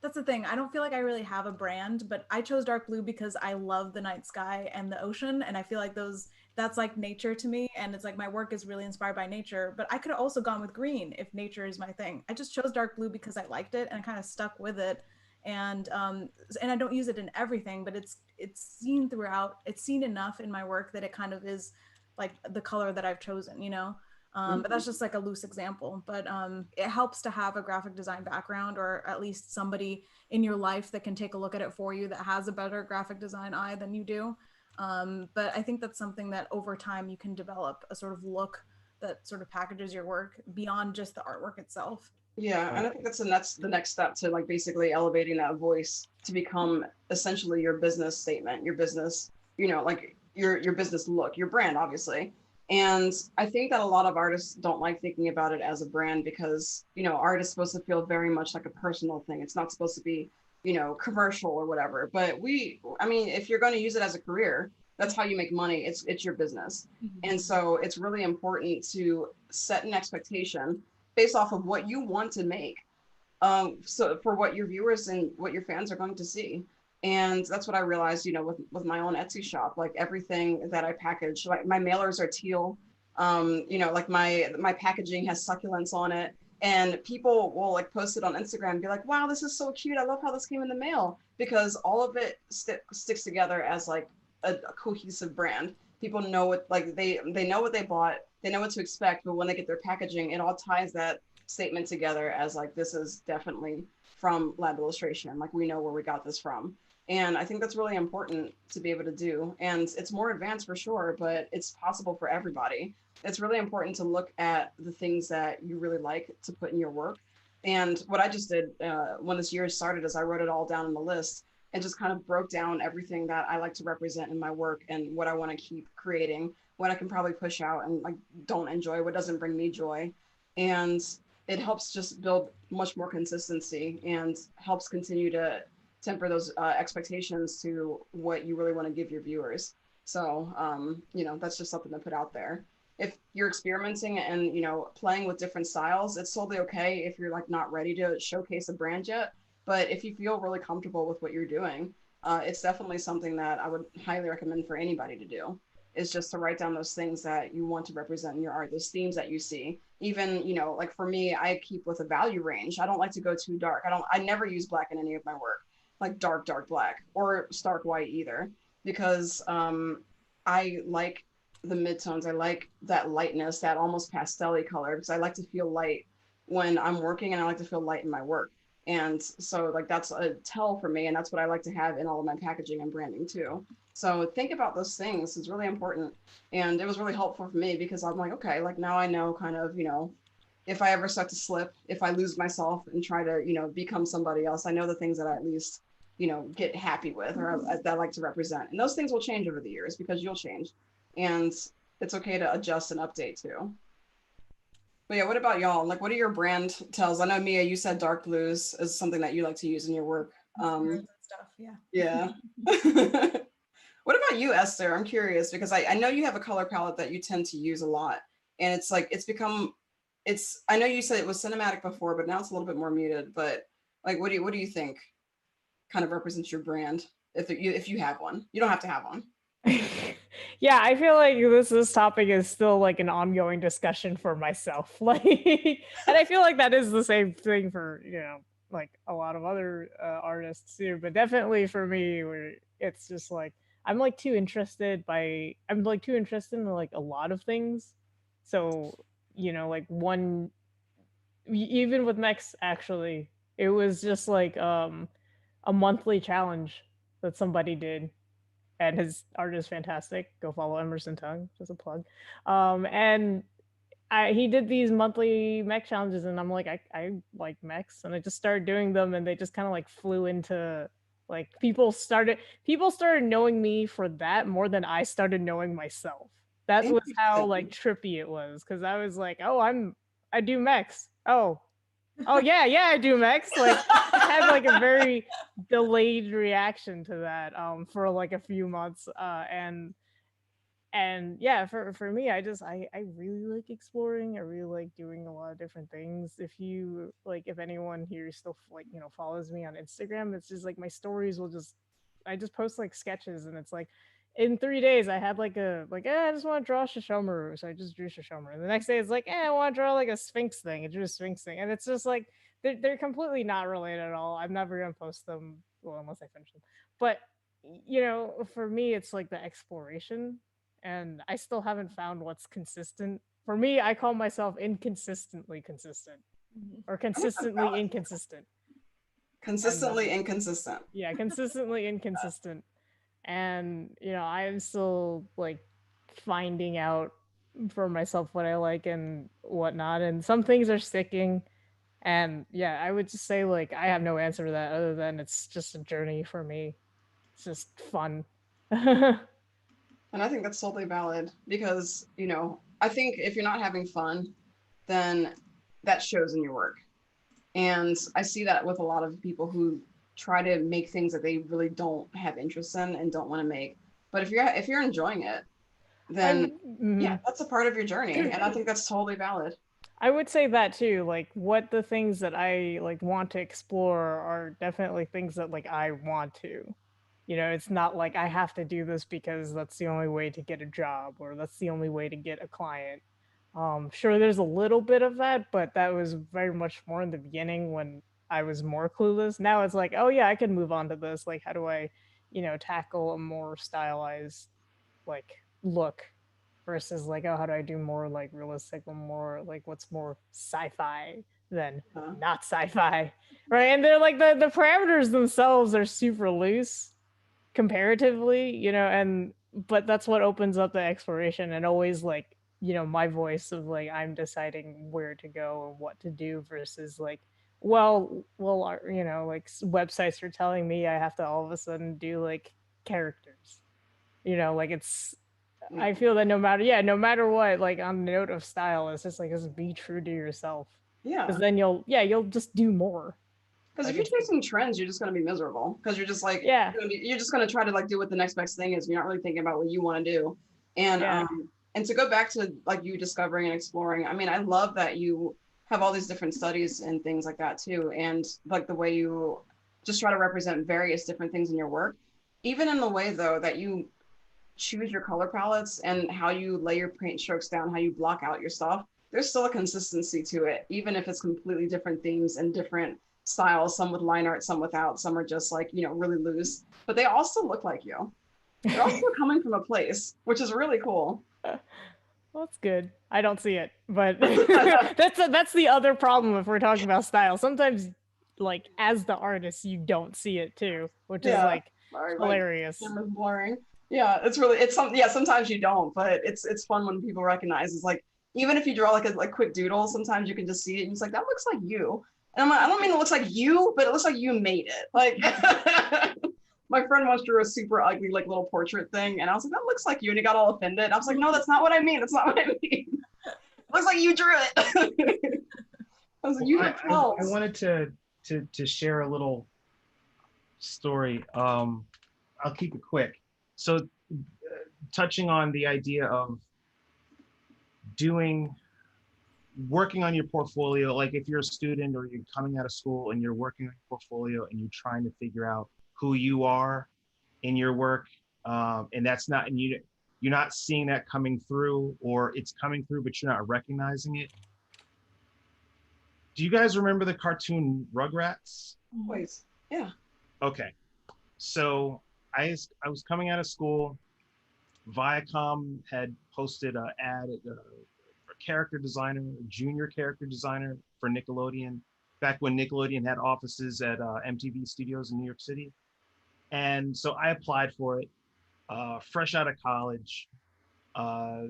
that's the thing. I don't feel like I really have a brand, but I chose dark blue because I love the night sky and the ocean. And I feel like that's like nature to me. And it's like my work is really inspired by nature, but I could have also gone with green if nature is my thing. I just chose dark blue because I liked it and I kind of stuck with it. And I don't use it in everything, but it's seen throughout. It's seen enough in my work that it kind of is like the color that I've chosen, but that's just like a loose example. But it helps to have a graphic design background, or at least somebody in your life that can take a look at it for you that has a better graphic design eye than you do. But I think that's something that over time you can develop a sort of look that sort of packages your work beyond just the artwork itself. Yeah, and I think that's the next step to like basically elevating that voice to become essentially your business statement, your business, like your business look, your brand, obviously. And I think that a lot of artists don't like thinking about it as a brand because, art is supposed to feel very much like a personal thing. It's not supposed to be, commercial or whatever. But if you're going to use it as a career, that's how you make money. It's your business. Mm-hmm. And so it's really important to set an expectation based off of what you want to make. So for what your viewers and what your fans are going to see. And that's what I realized, with my own Etsy shop, like everything that I package, like my mailers are teal, like my packaging has succulents on it, and people will like post it on Instagram and be like, wow, this is so cute. I love how this came in the mail, because all of it sticks together as like a cohesive brand. People know what, like they know what they bought, they know what to expect, but when they get their packaging, it all ties that statement together as like, this is definitely from Lab Illustration. Like we know where we got this from. And I think that's really important to be able to do. And it's more advanced for sure, but it's possible for everybody. It's really important to look at the things that you really like to put in your work And what I just did when this year started is I wrote it all down in the list and just kind of broke down everything that I like to represent in my work and what I want to keep creating, what I can probably push out and like don't enjoy, what doesn't bring me joy. And it helps just build much more consistency and helps continue to temper those expectations to what you really want to give your viewers. So, you know, that's just something to put out there. If you're experimenting and, you know, playing with different styles, it's totally okay if you're like not ready to showcase a brand yet. But if you feel really comfortable with what you're doing, it's definitely something that I would highly recommend for anybody to do, is just to write down those things that you want to represent in your art, those themes that you see. Even, you know, like for me, I keep with a value range. I don't like to go too dark. I never use black in any of my work, like dark black or stark white either, because I like the midtones. I like that lightness, that almost pastel-y color, because I like to feel light when I'm working and I like to feel light in my work. And so like that's a tell for me, and that's what I like to have in all of my packaging and branding too. So think about those things. It's really important. And it was really helpful for me because I'm like, okay, like now I know kind of, you know, if I ever start to slip, if I lose myself and try to, you know, become somebody else, I know the things that I at least, you know, get happy with or that I like to represent. And those things will change over the years because you'll change. And it's okay to adjust and update too. But yeah, what about y'all? Like, what are your brand tells? I know, Mia, you said dark blues is something that you like to use in your work. Stuff, yeah. Yeah. What about you, Esther? I'm curious because I know you have a color palette that you tend to use a lot. And it's like, it's become, it's, I know you said it was cinematic before, but now it's a little bit more muted. But like, what do you think kind of represents your brand? If you have one, you don't have to have one. Yeah, I feel like this topic is still like an ongoing discussion for myself. Like, and I feel like that is the same thing for, you know, like a lot of other artists too. But definitely for me, where it's just like I'm like too interested in like a lot of things. So, you know, like even with Mex actually, it was just like a monthly challenge that somebody did, and his art is fantastic. Go follow Emerson Tung, just a plug. And he did these monthly mech challenges, and I'm like, I like mechs, and I just started doing them, and they just kind of like flew into like people started knowing me for that more than I started knowing myself. That was how like trippy it was, because I was like, oh, I do mechs. Oh yeah, I do mechs. Like I had like a very delayed reaction to that for like a few months. And yeah, for me, I really like exploring. I really like doing a lot of different things. If anyone here still like, you know, follows me on Instagram, it's just like my stories will just I just post like sketches, and it's like in 3 days I had I just want to draw Shishomaru, so I just drew Shishomaru. And the next day it's like, I want to draw like a Sphinx thing. I drew a Sphinx thing, and it's just like they're completely not related at all. I'm never gonna post them, well, unless I finish them. But you know, for me, it's like the exploration, and I still haven't found what's consistent. For me, I call myself inconsistently consistent, or consistently inconsistent. Consistently inconsistent. Yeah, consistently inconsistent. And you know, I am still like finding out for myself what I like and whatnot, and some things are sticking. And yeah, I would just say like I have no answer to that other than it's just a journey for me. It's just fun. And I think that's totally valid because, you know, I think if you're not having fun, then that shows in your work. And I see that with a lot of people who try to make things that they really don't have interest in and don't want to make. But if you're enjoying it, then yeah, that's a part of your journey. And I think that's totally valid. I would say that too. Like what the things that I like want to explore are definitely things that like I want to. You know, it's not like I have to do this because that's the only way to get a job or that's the only way to get a client. Sure, there's a little bit of that, but that was very much more in the beginning when I was more clueless. Now it's like, oh yeah, I can move on to this. Like, how do I, you know, tackle a more stylized like look versus like, oh, how do I do more like realistic or more like what's more sci-fi than not sci-fi, right? And they're like the parameters themselves are super loose comparatively, you know, but that's what opens up the exploration, and always like, you know, my voice of like I'm deciding where to go and what to do versus like you know, like websites are telling me I have to all of a sudden do like characters. You know, like I feel that no matter what, like on the note of style, it's just like just be true to yourself. Yeah. Because then you'll just do more. Because Like if you're chasing trends, you're just gonna be miserable. Because you're just like, Yeah. you're just gonna try to like do what the next best thing is. You're not really thinking about what you want to do. And to go back to like you discovering and exploring, I mean, I love that you have all these different studies and things like that too. And like the way you just try to represent various different things in your work, even in the way though that you choose your color palettes and how you lay your paint strokes down, how you block out your stuff. There's still a consistency to it, even if it's completely different themes and different styles, some with line art, some without, some are just like, you know, really loose, but they all still look like you. They're also coming from a place, which is really cool. Well, that's good. I don't see it, but that's the other problem if we're talking about style. Sometimes, like as the artist, you don't see it too, which is like hilarious. Camera's blurring. Yeah, sometimes you don't, but it's fun when people recognize. It's like even if you draw like a quick doodle, sometimes you can just see it and it's like that looks like you. And I'm like, I don't mean it looks like you, but it looks like you made it. Like my friend once drew a super ugly like little portrait thing, and I was like, that looks like you, and he got all offended. I was like, no, that's not what I mean. That's not what I mean. It looks like you drew it. I was like, you have I wanted to share a little story. I'll keep it quick. So touching on the idea of working on your portfolio, like if you're a student or you're coming out of school and you're working on your portfolio and you're trying to figure out who you are in your work, and that's not, and you're not seeing that coming through, or it's coming through but you're not recognizing it. Do you guys remember the cartoon Rugrats? Always. Yeah. Okay. So I was coming out of school. Viacom had posted an ad for a character designer, a junior character designer for Nickelodeon, back when Nickelodeon had offices at MTV Studios in New York City. And so I applied for it, fresh out of college,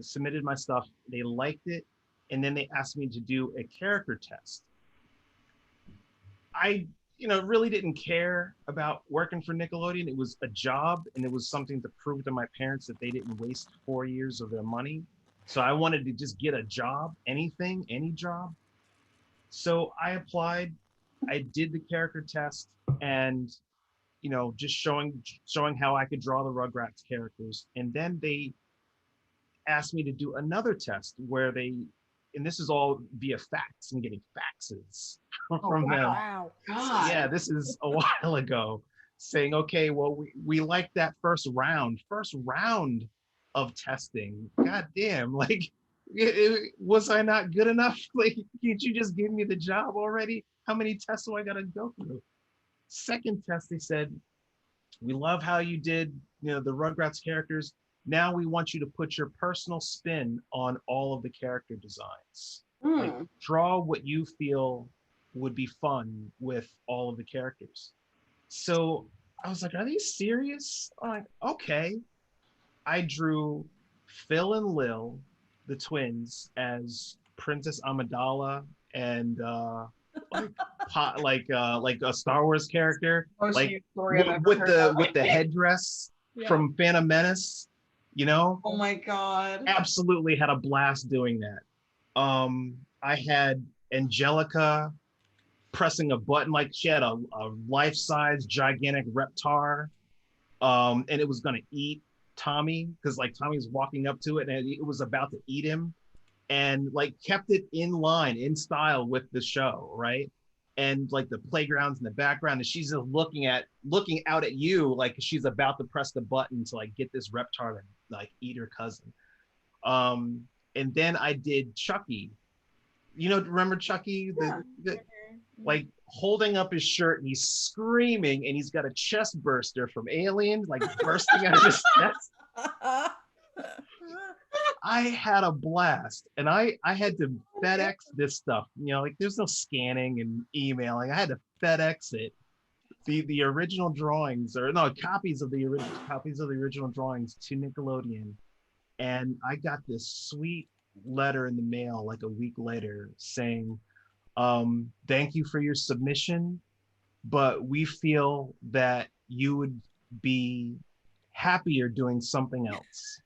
submitted my stuff. They liked it. And then they asked me to do a character test. I really didn't care about working for Nickelodeon. It was a job, and it was something to prove to my parents that they didn't waste 4 years of their money. So I wanted to just get a job, any job. So I applied, I did the character test, and just showing how I could draw the Rugrats characters. And then they asked me to do another test where and this is all via fax. I'm getting faxes from them. Wow. God. Yeah, this is a while ago, saying, okay, well, we like that first round of testing. God damn, like, was I not good enough? Like, can't you just give me the job already? How many tests do I gotta go through? Second test, they said, we love how you did, the Rugrats characters. Now we want you to put your personal spin on all of the character designs. Like, draw what you feel would be fun with all of the characters. So I was like, are they serious? I'm like, okay. I drew Phil and Lil, the twins, as Princess Amidala and like a Star Wars character, like with the headdress from Phantom Menace. Oh my God. Absolutely had a blast doing that. I had Angelica pressing a button, like she had a life-size gigantic reptar, and it was gonna eat Tommy, because like Tommy was walking up to it and it was about to eat him, and like kept it in line, in style with the show, right? And like the playgrounds in the background, and she's just looking out at you like she's about to press the button to like get this reptar to like eat her cousin. And then I did Chucky. Remember Chucky? Like holding up his shirt and he's screaming and he's got a chest burster from Alien, like bursting out of his chest. I had a blast, and I had to FedEx this stuff. Like there's no scanning and emailing. I had to FedEx it. The original drawings, or no, copies of the original drawings to Nickelodeon, and I got this sweet letter in the mail like a week later saying, Thank you for your submission, but we feel that you would be happier doing something else.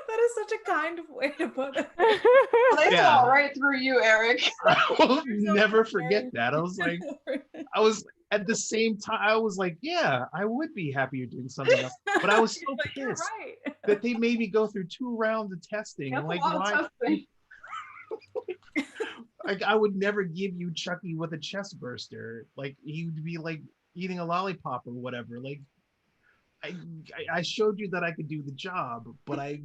That is such a kind way to put it. Well, they Yeah. saw right through you, Eric. I will You're so never funny. forget that. I was at the same time, I was like, yeah, I would be happier doing something else. But I was so Like, you're pissed right. that they made me go through 2 rounds of testing. That's Like, a lot of why? testing. Like, I would never give you Chucky with a chest burster. Like, he would be like eating a lollipop or whatever. Like, I showed you that I could do the job, but I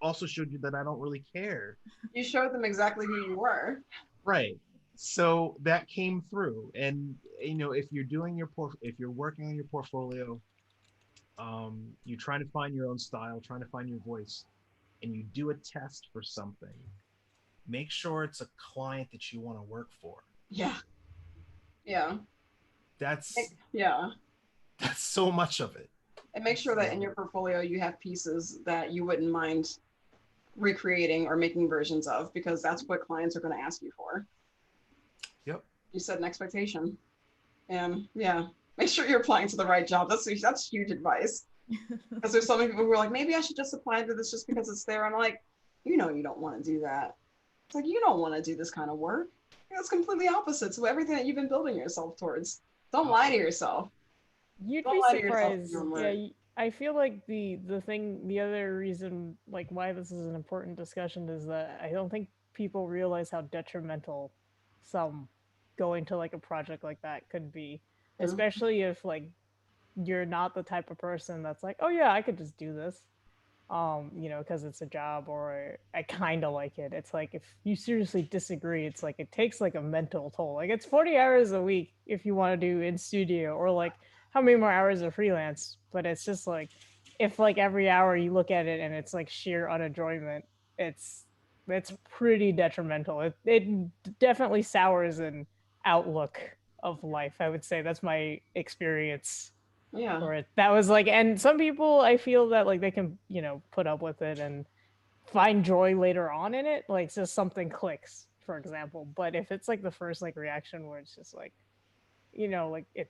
also showed you that I don't really care. You showed them exactly who you were. Right. So that came through. And you know, if you're doing if you're working on your portfolio, you're trying to find your own style, trying to find your voice, and you do a test for something, make sure it's a client that you want to work for. Yeah. Yeah. That's so much of it. And make sure that in your portfolio you have pieces that you wouldn't mind recreating or making versions of, because that's what clients are going to ask you for. Yep. You set an expectation. And yeah, make sure you're applying to the right job. That's huge advice. Because there's so many people who are like, maybe I should just apply to this just because it's there. I'm like, you know, you don't want to do that. It's like, you don't want to do this kind of work. It's completely opposite to everything that you've been building yourself towards. Don't lie to yourself. You'd Don't be lie to yourself surprised. in your Yeah, work. I feel like the other reason like why this is an important discussion is that I don't think people realize how detrimental some going to like a project like that could be, Yeah. especially if like you're not the type of person that's like, oh yeah, I could just do this, you know, because it's a job or I kind of like it. It's like if you seriously disagree, it's like it takes like a mental toll. Like it's 40 hours a week if you want to do in studio, or like how many more hours of freelance. But it's just like if like every hour you look at it and it's like sheer unenjoyment, it's pretty detrimental. It definitely sours an outlook of life, I would say. That's my experience. Yeah. Or that was like, and some people I feel that like they can, you know, put up with it and find joy later on in it, like just something clicks, for example. But if it's like the first like reaction where it's just like, you know, like it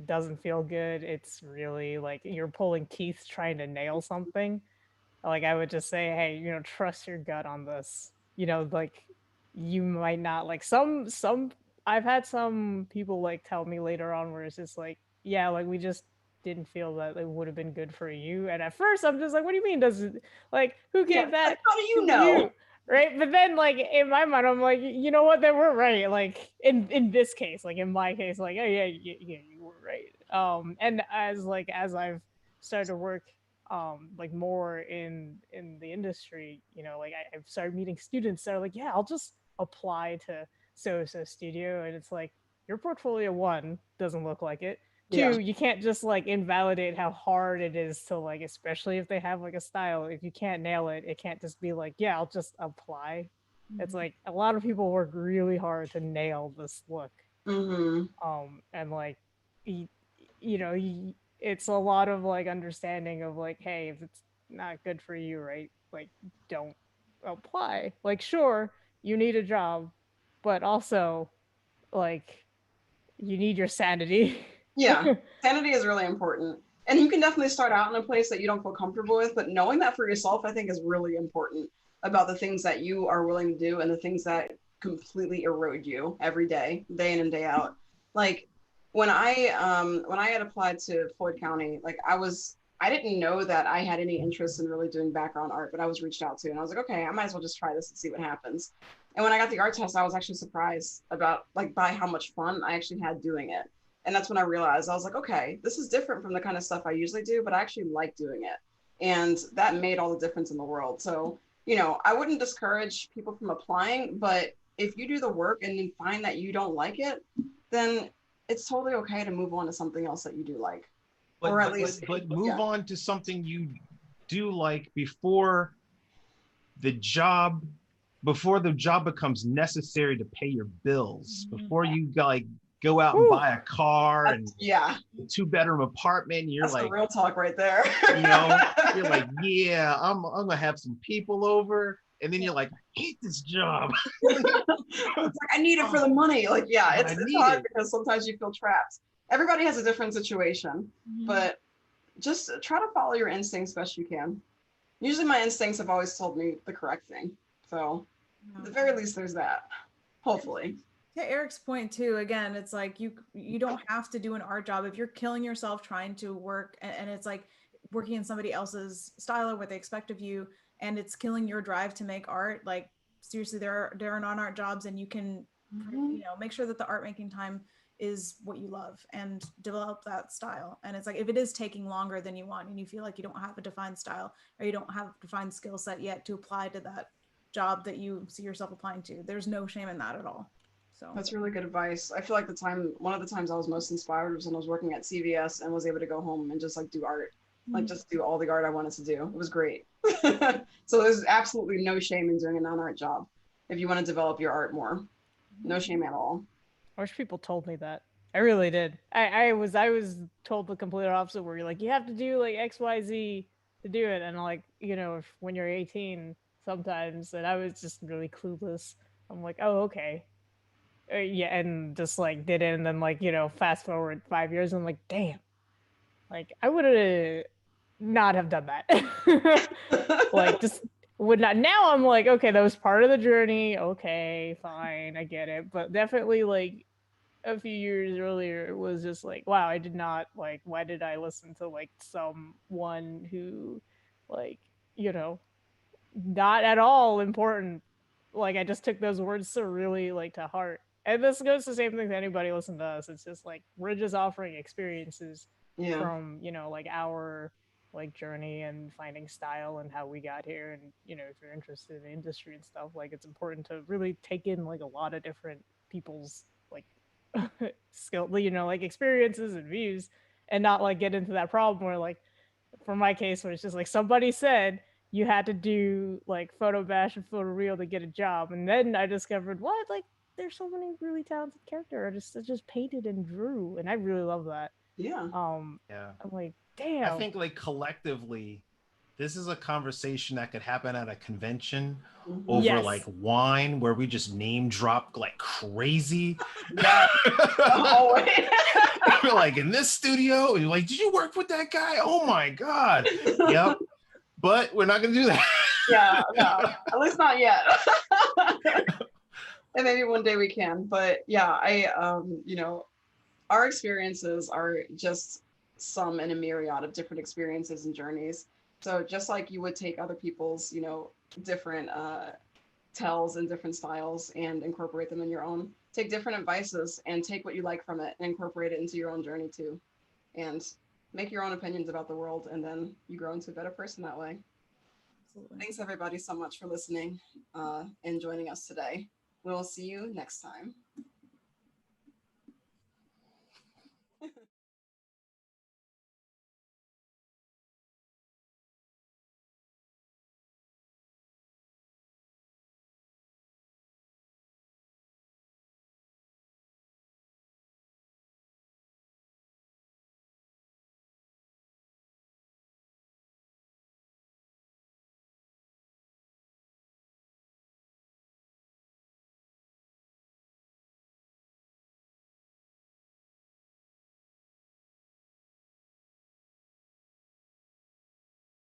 doesn't feel good, it's really like you're pulling teeth trying to nail something, like I would just say, hey, you know, trust your gut on this. You know, like you might not like some I've had some people like tell me later on where it's just like, yeah, like we just didn't feel that it would have been good for you. And at first I'm just like, what do you mean? Does it, like, who gave that? Like, how do you to know? Right? But then like in my mind, I'm like, you know what? They were right. Like in this case, like in my case, like, oh yeah, you were right. And as I've started to work like more in the industry, you know, like I've started meeting students that are like, yeah, I'll just apply to so studio, and it's like your portfolio, one, doesn't look like it. Yeah. Two, you can't just like invalidate how hard it is to like, especially if they have like a style, if you can't nail it, it can't just be like, yeah, I'll just apply. It's like a lot of people work really hard to nail this look. And like you know, it's a lot of like understanding of like, hey, if it's not good for you, right, like don't apply. Like sure, you need a job, but also like you need your sanity. Yeah, sanity is really important. And you can definitely start out in a place that you don't feel comfortable with, but knowing that for yourself, I think, is really important about the things that you are willing to do and the things that completely erode you every day in and day out. Like when I had applied to Floyd County, like I didn't know that I had any interest in really doing background art, but I was reached out to, and I was like, okay, I might as well just try this and see what happens. And when I got the art test, I was actually surprised by how much fun I actually had doing it. And that's when I realized, I was like, okay, this is different from the kind of stuff I usually do, but I actually like doing it. And that made all the difference in the world. So, you know, I wouldn't discourage people from applying, but if you do the work and you find that you don't like it, then it's totally okay to move on to something else that you do like. But move on to something you do like before the job becomes necessary to pay your bills, before you like go out and buy a car and a 2-bedroom apartment. And you're that's like, the real talk right there. You know, you're like, yeah, I'm gonna have some people over. and then you're like, I hate this job. It's like, I need it for the money. Like, yeah, I it's need hard it. because sometimes you feel trapped. Everybody has a different situation, Mhm. but just try to follow your instincts best you can. Usually my instincts have always told me the correct thing. So at the very least, there's that. Hopefully. To Eric's point too, again, it's like you don't have to do an art job if you're killing yourself trying to work, and it's like working in somebody else's style or what they expect of you, and it's killing your drive to make art. Like seriously, there are non-art jobs, and you can make sure that the art making time is what you love and develop that style. And it's like if it is taking longer than you want and you feel like you don't have a defined style or you don't have a defined skill set yet to apply to that job that you see yourself applying to, there's no shame in that at all. So That's really good advice. I feel like one of the times I was most inspired was when I was working at CVS and was able to go home and just like do art, like just do all the art I wanted to do. It was great. So there's absolutely no shame in doing a non-art job if you want to develop your art more. No shame at all. I wish people told me that. I really did. I was told the complete opposite, where you're like, you have to do like XYZ to do it, and like, when you're 18 sometimes, and I was just really clueless. I'm like, oh, okay. Yeah, and just like did it, and then like, fast forward 5 years, and I'm like, damn, like I would have not have done that. Like just would not. Now I'm like, okay, that was part of the journey. Okay, fine, I get it. But definitely like a few years earlier, it was just like, wow, I did not like. Why did I listen to like someone who, like, not at all important? Like I just took those words so really like to heart. And this goes the same thing to anybody listen to us. It's just like we're just offering experiences Yeah. from like our like journey and finding style and how we got here. And if you're interested in industry and stuff, like it's important to really take in like a lot of different people's like skill, like experiences and views, and not like get into that problem where like for my case where it's just like somebody said you had to do like photo bash and photo reel to get a job, and then I discovered what, like there's so many really talented character artists that just painted and drew, and I really love that. Yeah. Yeah. I'm like, damn. I think like collectively, this is a conversation that could happen at a convention over Yes. like wine, where we just name drop like crazy. Yeah. Always. We're like in this studio, and you're like, did you work with that guy? Oh my God. Yep. But we're not gonna do that. Yeah, no, at least not yet. And maybe one day we can. But yeah, our experiences are just some in a myriad of different experiences and journeys. So just like you would take other people's, different tells and different styles and incorporate them in your own, take different advices and take what you like from it and incorporate it into your own journey too. And make your own opinions about the world, and then you grow into a better person that way. absolutely. Thanks everybody so much for listening and joining us today. We'll see you next time.